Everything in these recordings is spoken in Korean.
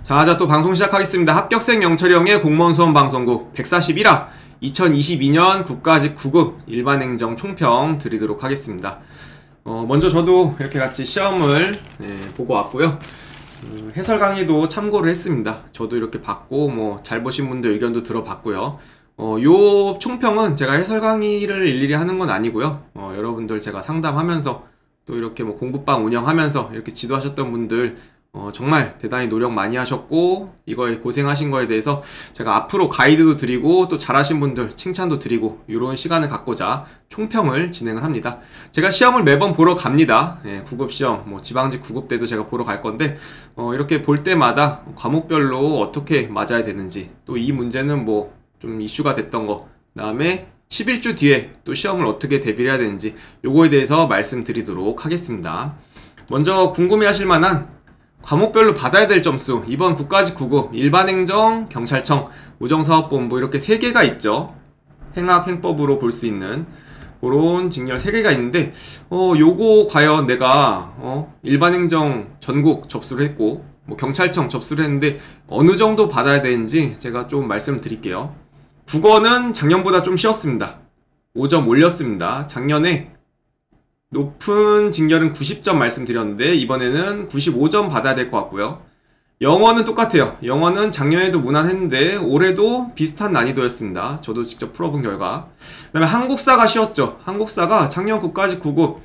자, 또 방송 시작하겠습니다. 합격생 영철형의 공무원 수험 방송국 141화 2022년 국가직 9급 일반행정 총평 드리도록 하겠습니다. 먼저 저도 이렇게 같이 시험을 보고 왔고요. 해설 강의도 참고를 했습니다. 저도 이렇게 봤고 잘 보신 분들 의견도 들어봤고요. 요 총평은 제가 해설 강의를 일일이 하는 건 아니고요. 여러분들 제가 상담하면서 또 이렇게 공부방 운영하면서 이렇게 지도하셨던 분들 정말 대단히 노력 많이 하셨고 이거에 고생하신 거에 대해서 제가 앞으로 가이드도 드리고 또 잘하신 분들 칭찬도 드리고 이런 시간을 갖고자 총평을 진행을 합니다. 제가 시험을 매번 보러 갑니다. 9급 시험, 지방직 9급 때도 제가 보러 갈 건데 이렇게 볼 때마다 과목별로 어떻게 맞아야 되는지 또 이 문제는 좀 이슈가 됐던 거 그다음에 11주 뒤에 또 시험을 어떻게 대비를 해야 되는지 요거에 대해서 말씀드리도록 하겠습니다. 먼저 궁금해하실 만한 과목별로 받아야 될 점수, 이번 국가직 9급 일반행정, 경찰청, 우정사업본부 이렇게 3개가 있죠. 행학, 행법으로 볼 수 있는 그런 직렬 3개가 있는데 요거 과연 내가 일반행정 전국 접수를 했고 경찰청 접수를 했는데 어느 정도 받아야 되는지 제가 좀 말씀드릴게요. 국어는 작년보다 좀 쉬웠습니다. 5점 올렸습니다. 작년에 높은 직렬은 90점 말씀드렸는데 이번에는 95점 받아야 될 것 같고요. 영어는 똑같아요. 영어는 작년에도 무난했는데 올해도 비슷한 난이도였습니다. 저도 직접 풀어본 결과. 그 다음에 한국사가 쉬웠죠. 한국사가 작년 국가직 9급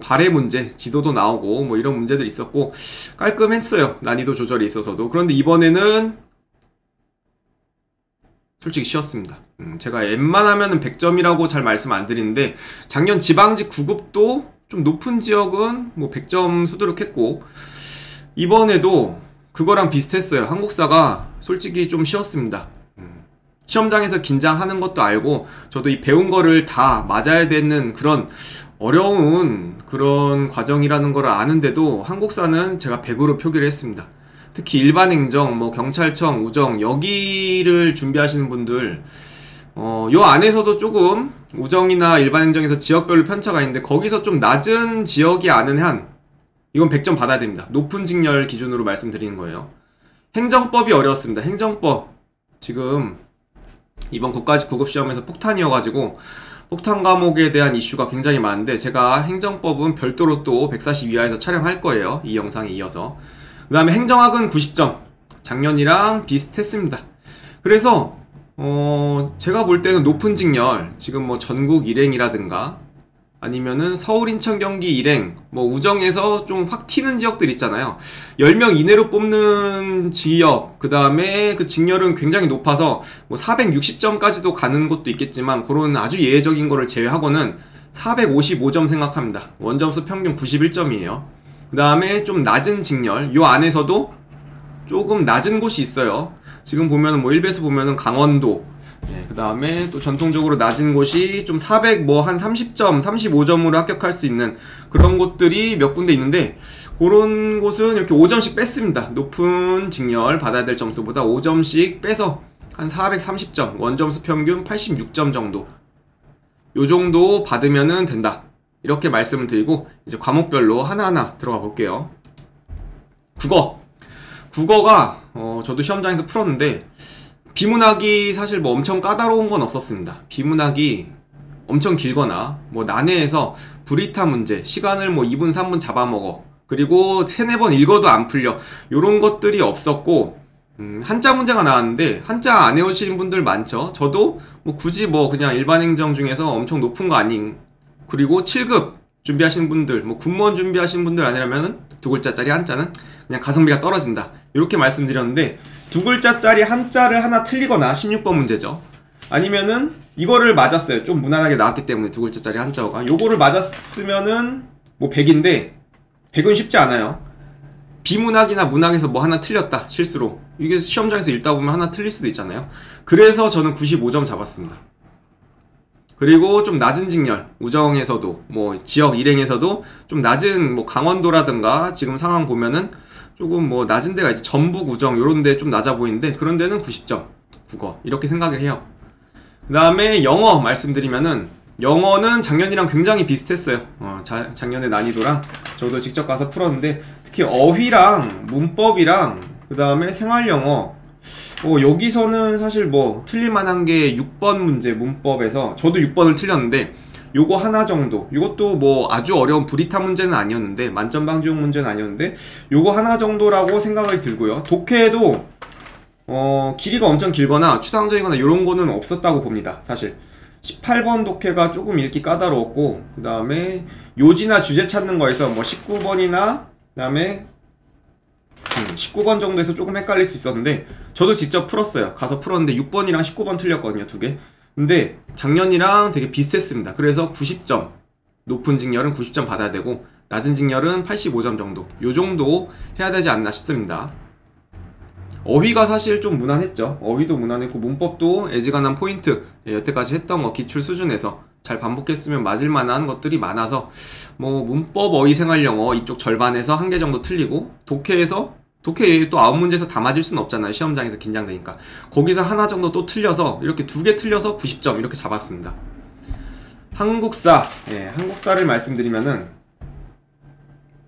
발해 문제, 지도도 나오고 이런 문제들이 있었고 깔끔했어요. 난이도 조절이 있어서도. 그런데 이번에는 솔직히 쉬웠습니다. 제가 웬만하면 100점이라고 잘 말씀 안 드리는데 작년 지방직 9급도 좀 높은 지역은 100점 수두룩했고 이번에도 그거랑 비슷했어요. 한국사가 솔직히 좀 쉬웠습니다. 시험장에서 긴장하는 것도 알고 저도 이 배운 거를 다 맞아야 되는 그런 어려운 그런 과정이라는 걸 아는데도 한국사는 제가 100으로 표기를 했습니다. 특히 일반행정, 경찰청, 우정 여기를 준비하시는 분들 요 안에서도 조금 우정이나 일반행정에서 지역별로 편차가 있는데 거기서 좀 낮은 지역이 아는 한 이건 100점 받아야 됩니다. 높은 직렬 기준으로 말씀드리는 거예요. 행정법이 어려웠습니다. 행정법 지금 이번 국가직 9급 시험에서 폭탄이어가지고 폭탄 과목에 대한 이슈가 굉장히 많은데 제가 행정법은 별도로 또 142화에서 촬영할 거예요. 이 영상에 이어서. 그 다음에 행정학은 90점 작년이랑 비슷했습니다. 그래서 제가 볼 때는 높은 직렬 지금 전국 일행이라든가 아니면은 서울 인천 경기 일행 우정에서 좀 확 튀는 지역들 있잖아요. 10명 이내로 뽑는 지역 그 다음에 그 직렬은 굉장히 높아서 460점까지도 가는 곳도 있겠지만 그런 아주 예외적인 거를 제외하고는 455점 생각합니다. 원점수 평균 91점이에요 그 다음에 좀 낮은 직렬 요 안에서도 조금 낮은 곳이 있어요. 지금 보면은 1배수 보면은 강원도 그 다음에 또 전통적으로 낮은 곳이 좀 400 한 30점 35점으로 합격할 수 있는 그런 곳들이 몇 군데 있는데 그런 곳은 이렇게 5점씩 뺐습니다. 높은 직렬 받아야 될 점수보다 5점씩 빼서 한 430점 원점수 평균 86점 정도 요 정도 받으면은 된다 이렇게 말씀을 드리고 이제 과목별로 하나하나 들어가 볼게요. 국어가 저도 시험장에서 풀었는데 비문학이 사실 엄청 까다로운 건 없었습니다. 비문학이 엄청 길거나 난해해서 브리타 문제 시간을 2분 3분 잡아먹어 그리고 3-4번 읽어도 안 풀려 요런 것들이 없었고 한자 문제가 나왔는데 한자 안 외우시는 분들 많죠. 저도 굳이 그냥 일반행정 중에서 엄청 높은 거 아닌 그리고 7급 준비하시는 분들 군무원 준비하시는 분들 아니라면 두 글자짜리 한자는 그냥 가성비가 떨어진다 이렇게 말씀드렸는데 두 글자짜리 한자를 하나 틀리거나 16번 문제죠. 아니면은 이거를 맞았어요. 좀 무난하게 나왔기 때문에 두 글자짜리 한자어가 요거를 맞았으면은 100인데 100은 쉽지 않아요. 비문학이나 문학에서 하나 틀렸다 실수로 이게 시험장에서 읽다 보면 하나 틀릴 수도 있잖아요. 그래서 저는 95점 잡았습니다. 그리고 좀 낮은 직렬 우정에서도 지역 일행에서도 좀 낮은 강원도라든가 지금 상황 보면은 조금 낮은 데가 있지 전북 우정 요런 데 좀 낮아 보이는데 그런 데는 90점 국어 이렇게 생각을 해요. 그 다음에 영어 말씀드리면은 영어는 작년이랑 굉장히 비슷했어요. 작년의 난이도랑 저도 직접 가서 풀었는데 특히 어휘랑 문법이랑 그 다음에 생활영어. 여기서는 사실 뭐 틀릴만한 게 6번 문제 문법에서 저도 6번을 틀렸는데 요거 하나 정도, 이것도 뭐 아주 어려운 브리타 문제는 아니었는데, 만점 방지용 문제는 아니었는데 요거 하나 정도라고 생각이 들고요. 독해에도 길이가 엄청 길거나 추상적이거나 이런 거는 없었다고 봅니다. 사실 18번 독해가 조금 읽기 까다로웠고, 그 다음에 요지나 주제 찾는 거에서 뭐 19번이나 그 다음에 19번 정도에서 조금 헷갈릴 수 있었는데 저도 직접 풀었어요. 가서 풀었는데 6번이랑 19번 틀렸거든요, 두 개. 근데 작년이랑 되게 비슷했습니다. 그래서 90점, 높은 직렬은 90점 받아야 되고 낮은 직렬은 85점 정도, 요 정도 해야 되지 않나 싶습니다. 어휘가 사실 좀 무난했죠. 어휘도 무난했고 문법도 애지간한 포인트, 여태까지 했던 거 기출 수준에서 잘 반복했으면 맞을 만한 것들이 많아서 뭐 문법, 어휘, 생활영어 이쪽 절반에서 한 개 정도 틀리고, 독해 또 9문제에서 다 맞을 수는 없잖아요. 시험장에서 긴장되니까. 거기서 하나 정도 또 틀려서 이렇게 2개 틀려서 90점 이렇게 잡았습니다. 한국사, 한국사를 말씀드리면은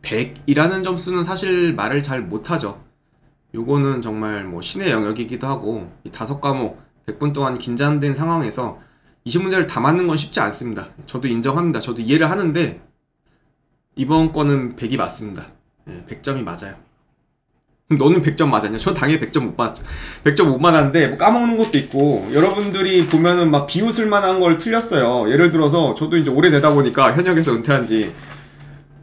100이라는 점수는 사실 말을 잘 못하죠. 요거는 정말 뭐 신의 영역이기도 하고, 이 5과목 100분 동안 긴장된 상황에서 20문제를 다 맞는 건 쉽지 않습니다. 저도 인정합니다. 저도 이해를 하는데 이번 거는 100이 맞습니다. 100점이 맞아요. 너는 100점 맞았냐? 전 당연히 100점 못 받았죠. 100점 못 받았는데 뭐 까먹는 것도 있고, 여러분들이 보면은 막 비웃을 만한 걸 틀렸어요. 예를 들어서 저도 이제 오래되다 보니까 현역에서 은퇴한 지,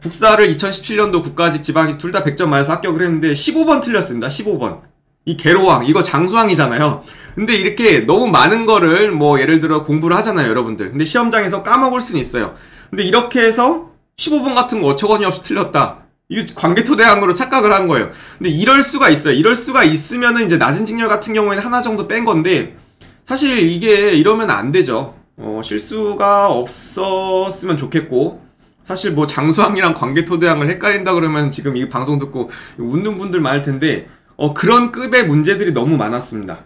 국사를 2017년도 국가직 지방직 둘 다 100점 맞아서 합격을 했는데 15번 틀렸습니다. 15번. 이 개로왕, 이거 장수왕이잖아요. 근데 이렇게 너무 많은 거를 뭐 예를 들어 공부를 하잖아요, 여러분들. 근데 시험장에서 까먹을 수는 있어요. 근데 이렇게 해서 15번 같은 거 어처구니 없이 틀렸다, 이거 관계토대항으로 착각을 한 거예요. 근데 이럴 수가 있어요. 이럴 수가 있으면은 이제 낮은 직렬 같은 경우에는 하나 정도 뺀 건데, 사실 이게 이러면 안 되죠. 실수가 없었으면 좋겠고, 사실 뭐 장수왕이랑 관계토대항을 헷갈린다 그러면 지금 이 방송 듣고 웃는 분들 많을 텐데, 그런 급의 문제들이 너무 많았습니다.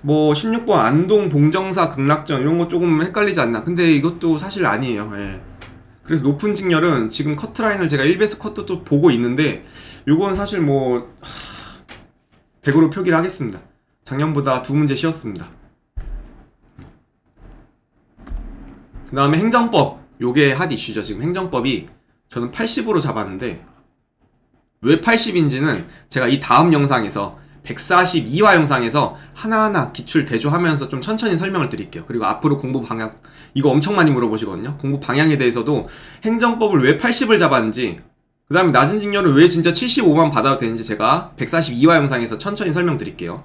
뭐 16번 안동 봉정사 극락전 이런 거 조금 헷갈리지 않나. 근데 이것도 사실 아니에요. 그래서 높은 직렬은 지금 커트라인을 제가 1배수 컷도 또 보고 있는데, 요건 사실 뭐 100으로 표기를 하겠습니다. 작년보다 2문제 쉬웠습니다. 그 다음에 행정법, 요게 핫 이슈죠. 지금 행정법이 저는 80으로 잡았는데, 왜 80인지는 제가 이 다음 영상에서 142화 영상에서 하나하나 기출 대조하면서 좀 천천히 설명을 드릴게요. 그리고 앞으로 공부 방향, 이거 엄청 많이 물어보시거든요. 공부 방향에 대해서도 행정법을 왜 80을 잡았는지, 그 다음에 낮은 직렬을 왜 진짜 75만 받아도 되는지 제가 142화 영상에서 천천히 설명드릴게요.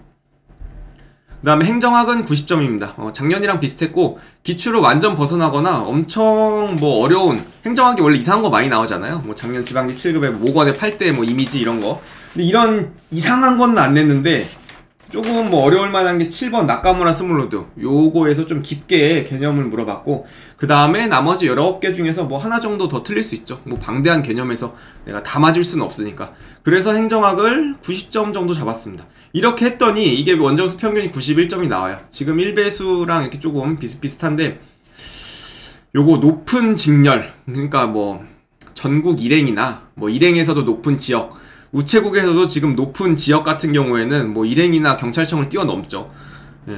그 다음에 행정학은 90점입니다. 작년이랑 비슷했고, 기출을 완전 벗어나거나 엄청 뭐 어려운, 행정학이 원래 이상한 거 많이 나오잖아요. 뭐 작년 지방직 7급에 모건의 8대 뭐 이미지 이런 거. 근데 이런 이상한 건 안 냈는데 조금 뭐 어려울 만한 게 7번 나카무라 스물로드, 요거에서 좀 깊게 개념을 물어봤고, 그 다음에 나머지 19개 중에서 뭐 하나 정도 더 틀릴 수 있죠. 뭐 방대한 개념에서 내가 다 맞을 수는 없으니까. 그래서 행정학을 90점 정도 잡았습니다. 이렇게 했더니 이게 원점수 평균이 91점이 나와요. 지금 1배수랑 이렇게 조금 비슷비슷한데, 요거 높은 직렬, 그러니까 뭐 전국 일행이나 뭐 일행에서도 높은 지역, 우체국에서도 지금 높은 지역 같은 경우에는 뭐 일행이나 경찰청을 뛰어넘죠.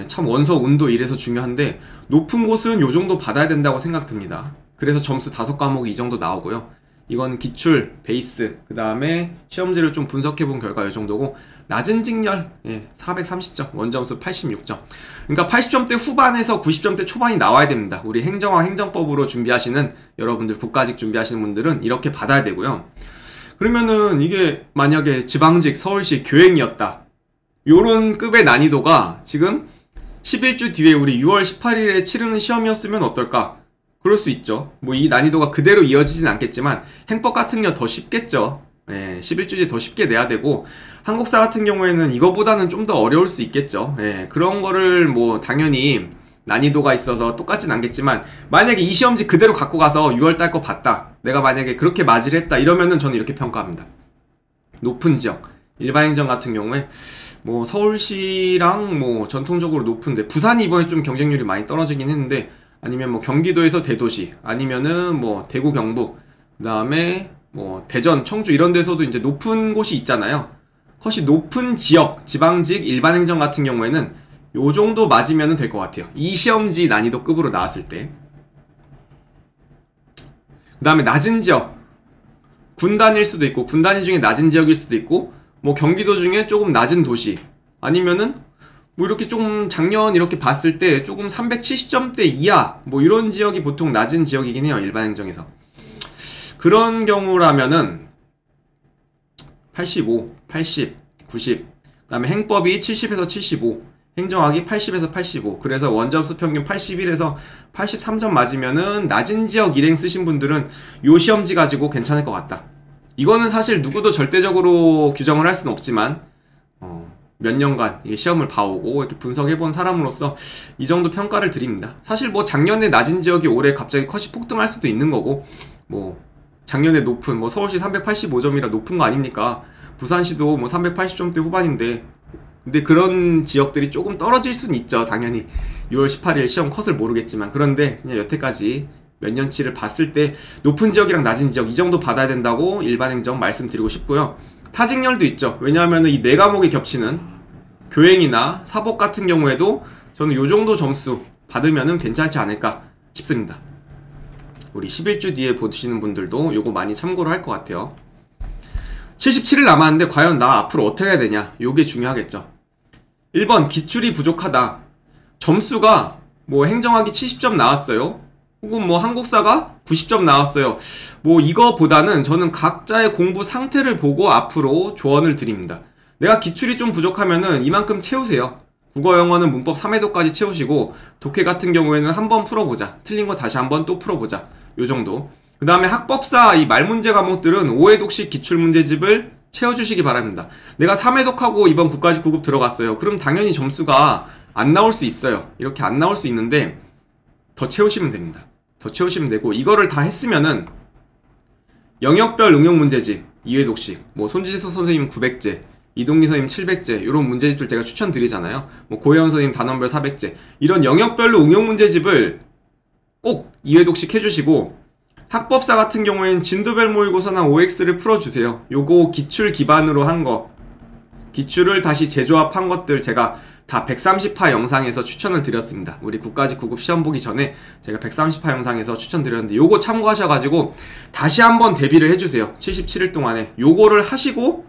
참 원서 운도 이래서 중요한데, 높은 곳은 요 정도 받아야 된다고 생각됩니다. 그래서 점수 5과목이 이 정도 나오고요. 이건 기출, 베이스, 그 다음에 시험지를 좀 분석해본 결과 이 정도고, 낮은 직렬 430점, 원점수 86점. 그러니까 80점대 후반에서 90점대 초반이 나와야 됩니다. 우리 행정학, 행정법으로 준비하시는 여러분들, 국가직 준비하시는 분들은 이렇게 받아야 되고요. 그러면은 이게 만약에 지방직, 서울시, 교행이었다, 요런 급의 난이도가 지금 11주 뒤에 우리 6월 18일에 치르는 시험이었으면 어떨까? 그럴 수 있죠. 뭐 이 난이도가 그대로 이어지진 않겠지만 행법 같은 게 더 쉽겠죠. 11주 뒤에 더 쉽게 내야 되고, 한국사 같은 경우에는 이거보다는 좀 더 어려울 수 있겠죠. 그런 거를 뭐 당연히 난이도가 있어서 똑같진 않겠지만, 만약에 이 시험지 그대로 갖고 가서 6월달 거 봤다, 내가 만약에 그렇게 맞이를 했다 이러면은 저는 이렇게 평가합니다. 높은 지역, 일반행정 같은 경우에 뭐 서울시랑 뭐 전통적으로 높은데, 부산이 이번에 좀 경쟁률이 많이 떨어지긴 했는데, 아니면 뭐 경기도에서 대도시, 아니면은 뭐 대구, 경북, 그 다음에 뭐 대전, 청주 이런 데서도 이제 높은 곳이 있잖아요. 컷이 높은 지역, 지방직, 일반행정 같은 경우에는 요 정도 맞으면 될 것 같아요. 이 시험지 난이도급으로 나왔을 때. 그 다음에 낮은 지역, 군단일 수도 있고, 군단위 중에 낮은 지역일 수도 있고, 뭐 경기도 중에 조금 낮은 도시, 아니면은 뭐 이렇게 좀 작년 이렇게 봤을 때 조금 370점대 이하, 뭐 이런 지역이 보통 낮은 지역이긴 해요, 일반행정에서. 그런 경우라면은 85, 80, 90, 그 다음에 행법이 70에서 75, 행정학이 80에서 85, 그래서 원점수 평균 81에서 83점 맞으면은 낮은 지역 일행 쓰신 분들은 요 시험지 가지고 괜찮을 것 같다. 이거는 사실 누구도 절대적으로 규정을 할 수는 없지만 몇 년간 시험을 봐오고 이렇게 분석해본 사람으로서 이 정도 평가를 드립니다. 사실 뭐 작년에 낮은 지역이 올해 갑자기 컷이 폭등할 수도 있는 거고, 뭐 작년에 높은, 뭐 서울시 385점이라 높은 거 아닙니까? 부산시도 뭐 380점대 후반인데, 근데 그런 지역들이 조금 떨어질 수는 있죠. 당연히 6월 18일 시험 컷을 모르겠지만. 그런데 그냥 여태까지 몇 년치를 봤을 때 높은 지역이랑 낮은 지역 이 정도 받아야 된다고 일반행정 말씀드리고 싶고요. 타직렬도 있죠. 왜냐하면 이 네 과목이 겹치는 교행이나 사법 같은 경우에도 저는 요 정도 점수 받으면은 괜찮지 않을까 싶습니다. 우리 11주 뒤에 보시는 분들도 요거 많이 참고를 할 것 같아요. 77일 남았는데 과연 나 앞으로 어떻게 해야 되냐, 요게 중요하겠죠. 1번 기출이 부족하다. 점수가 뭐 행정학이 70점 나왔어요, 혹은 뭐 한국사가 90점 나왔어요. 뭐 이거보다는 저는 각자의 공부 상태를 보고 앞으로 조언을 드립니다. 내가 기출이 좀 부족하면은 이만큼 채우세요. 국어 영어는 문법 3회도까지 채우시고, 독해 같은 경우에는 한번 풀어보자, 틀린 거 다시 한번 또 풀어보자, 요 정도. 그 다음에 학법사 이 말문제 과목들은 5회독씩 기출문제집을 채워주시기 바랍니다. 내가 3회독하고 이번 국가직 9급 들어갔어요. 그럼 당연히 점수가 안 나올 수 있어요. 이렇게 안 나올 수 있는데 더 채우시면 됩니다. 더 채우시면 되고, 이거를 다 했으면은 영역별 응용문제집 2회독씩, 뭐 손지수 선생님 900제, 이동기 선생님 700제, 이런 문제집들 제가 추천드리잖아요. 뭐 고혜원 선생님 단원별 400제, 이런 영역별로 응용문제집을 꼭 2회독씩 해주시고, 학법사 같은 경우에는 진도별 모의고사나 OX를 풀어주세요. 요거 기출 기반으로 한 거, 기출을 다시 재조합한 것들 제가 다 130화 영상에서 추천을 드렸습니다. 우리 국가직 9급 시험 보기 전에 제가 130화 영상에서 추천드렸는데, 요거 참고하셔가지고 다시 한번 대비를 해주세요. 77일 동안에 요거를 하시고,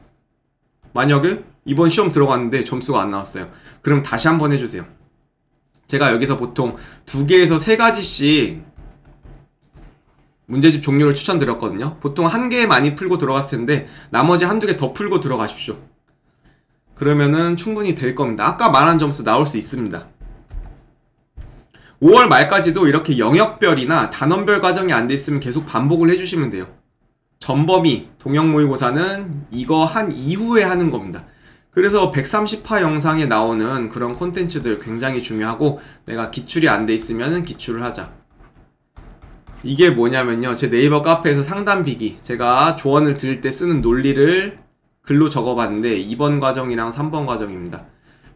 만약에 이번 시험 들어갔는데 점수가 안 나왔어요, 그럼 다시 한번 해주세요. 제가 여기서 보통 2개에서 3가지씩 문제집 종류를 추천드렸거든요. 보통 1개 많이 풀고 들어갔을 텐데 나머지 1~2개 더 풀고 들어가십시오. 그러면은 충분히 될 겁니다. 아까 말한 점수 나올 수 있습니다. 5월 말까지도 이렇게 영역별이나 단원별 과정이 안 돼 있으면 계속 반복을 해주시면 돼요. 전범위, 동영 모의고사는 이거 한 이후에 하는 겁니다. 그래서 130화 영상에 나오는 그런 콘텐츠들 굉장히 중요하고, 내가 기출이 안 돼 있으면 기출을 하자. 이게 뭐냐면요, 제 네이버 카페에서 상담비기, 제가 조언을 드릴 때 쓰는 논리를 글로 적어봤는데 2번 과정이랑 3번 과정입니다.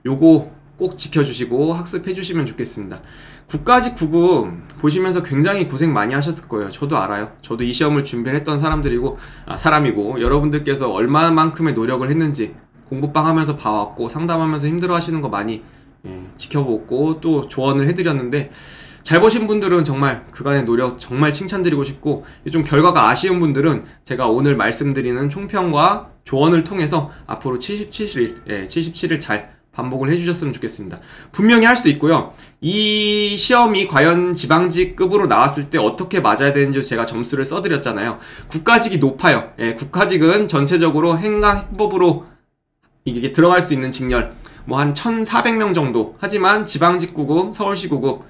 요거 꼭 지켜주시고 학습해주시면 좋겠습니다. 국가직 9급 보시면서 굉장히 고생 많이 하셨을 거예요. 저도 알아요. 저도 이 시험을 준비를 했던 사람이고, 여러분들께서 얼마만큼의 노력을 했는지 공부방 하면서 봐왔고, 상담하면서 힘들어 하시는 거 많이 지켜보고 또 조언을 해드렸는데, 잘 보신 분들은 정말 그간의 노력 정말 칭찬드리고 싶고, 좀 결과가 아쉬운 분들은 제가 오늘 말씀드리는 총평과 조언을 통해서 앞으로 77일 잘 반복을 해주셨으면 좋겠습니다. 분명히 할 수 있고요. 이 시험이 과연 지방직급으로 나왔을 때 어떻게 맞아야 되는지 제가 점수를 써드렸잖아요. 국가직이 높아요. 국가직은 전체적으로 행정법으로 이게 들어갈 수 있는 직렬 뭐 한 1,400명 정도. 하지만 지방직 9급, 서울시 9급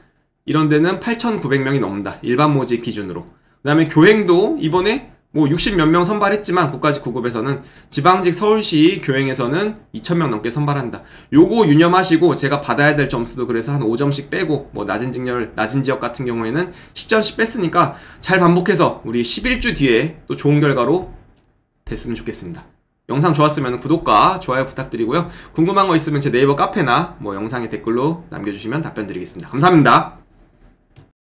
이런 데는 8,900명이 넘는다. 일반 모집 기준으로. 그 다음에 교행도 이번에 뭐 60몇 명 선발했지만 국가직 9급에서는 지방직 서울시 교행에서는 2,000명 넘게 선발한다. 요거 유념하시고, 제가 받아야 될 점수도 그래서 한 5점씩 빼고, 뭐 낮은 직렬, 낮은 지역 같은 경우에는 10점씩 뺐으니까 잘 반복해서 우리 11주 뒤에 또 좋은 결과로 뵀으면 좋겠습니다. 영상 좋았으면 구독과 좋아요 부탁드리고요. 궁금한 거 있으면 제 네이버 카페나 뭐 영상에 댓글로 남겨주시면 답변 드리겠습니다. 감사합니다.